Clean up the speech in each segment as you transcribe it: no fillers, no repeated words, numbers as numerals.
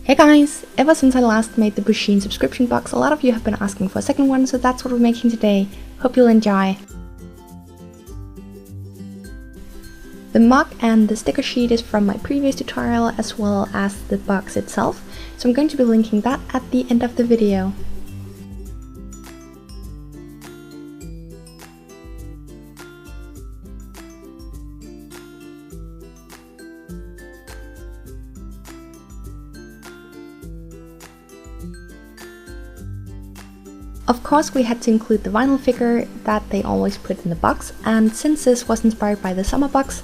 Hey guys! Ever since I last made the Pusheen subscription box, a lot of you have been asking for a second one, so that's what we're making today. Hope you'll enjoy. The mug and the sticker sheet is from my previous tutorial, as well as the box itself, so I'm going to be linking that at the end of the video. Of course, we had to include the vinyl figure that they always put in the box, and since this was inspired by the summer box,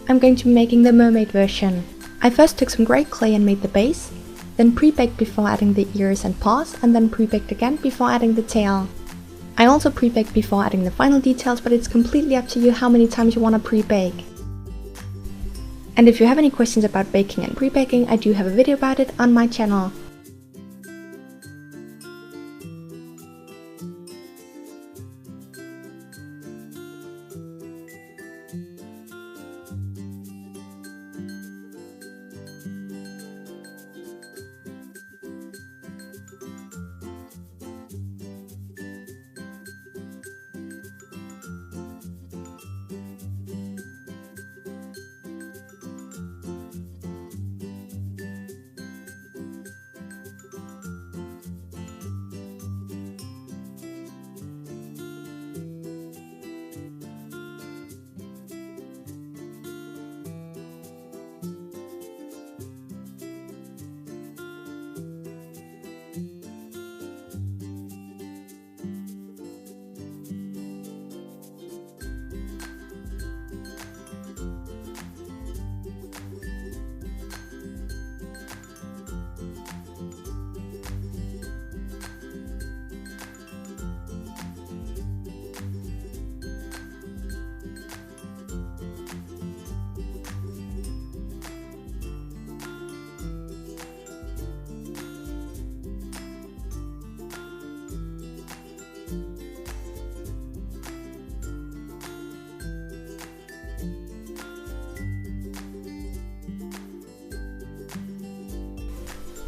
I'm going to be making the mermaid version. I first took some grey clay and made the base, then pre-baked before adding the ears and paws, and then pre-baked again before adding the tail. I also pre-baked before adding the final details, but it's completely up to you how many times you want to pre-bake. And if you have any questions about baking and pre-baking, I do have a video about it on my channel.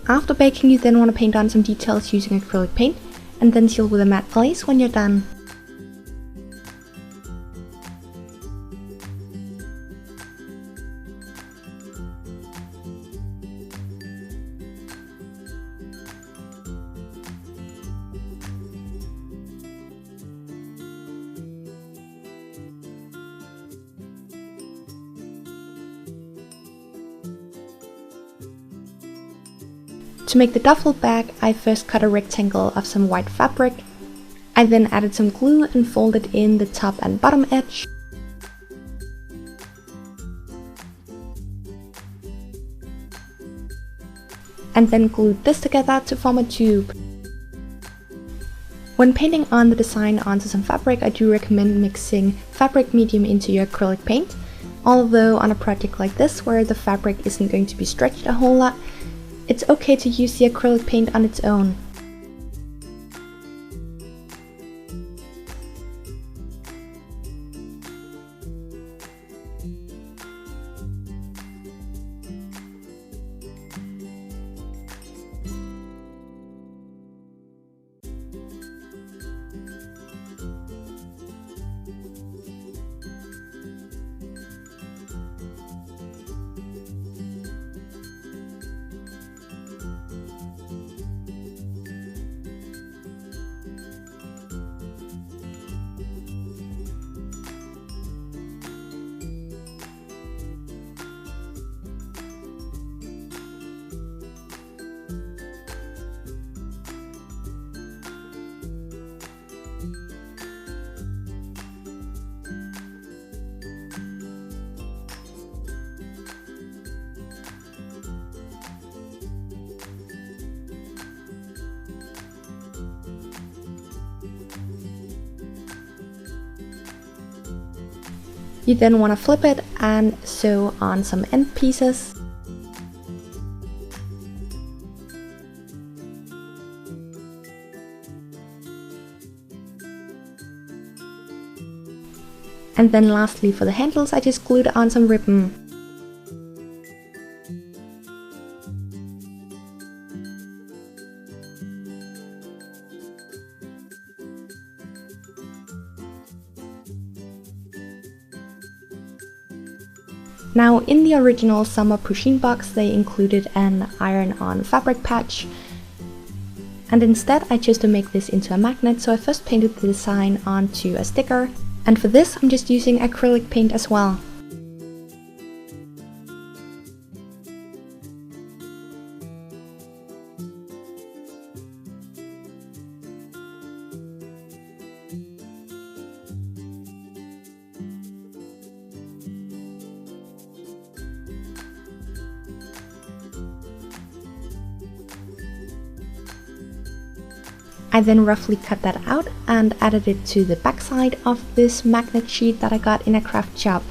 After baking, you then want to paint on some details using acrylic paint, and then seal with a matte glaze when you're done. To make the duffel bag, I first cut a rectangle of some white fabric. I then added some glue and folded in the top and bottom edge. And then glued this together to form a tube. When painting on the design onto some fabric, I do recommend mixing fabric medium into your acrylic paint. Although on a project like this, where the fabric isn't going to be stretched a whole lot, it's okay to use the acrylic paint on its own. You then want to flip it and sew on some end pieces. And then lastly, for the handles, I just glued on some ribbon. Now, in the original summer Pusheen box, they included an iron-on fabric patch, and instead I chose to make this into a magnet, so I first painted the design onto a sticker, and for this I'm just using acrylic paint as well. I then roughly cut that out and added it to the backside of this magnet sheet that I got in a craft shop.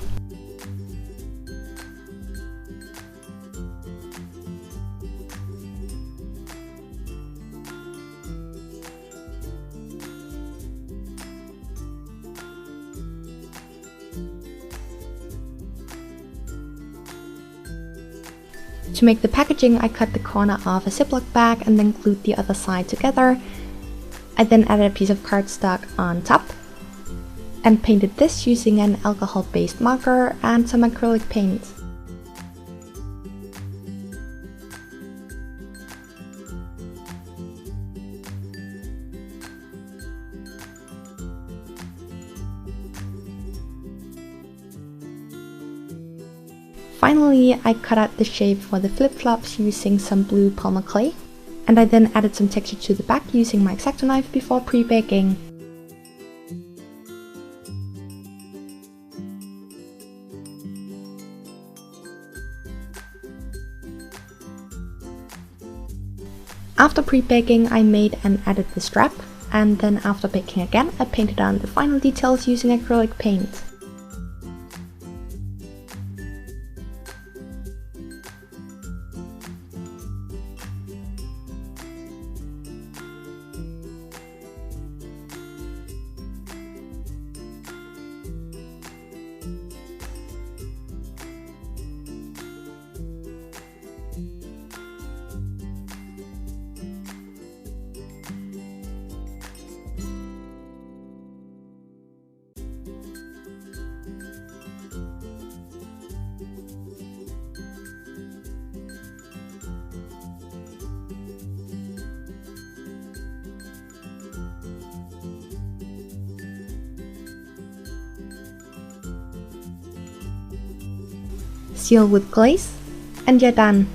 To make the packaging, I cut the corner of a Ziploc bag and then glued the other side together. I then added a piece of cardstock on top and painted this using an alcohol-based marker and some acrylic paint. Finally, I cut out the shape for the flip-flops using some blue polymer clay. And I then added some texture to the back using my X-Acto knife before pre-baking. After pre-baking, I made and added the strap, and then after baking again, I painted on the final details using acrylic paint. Seal with glaze, and you're done.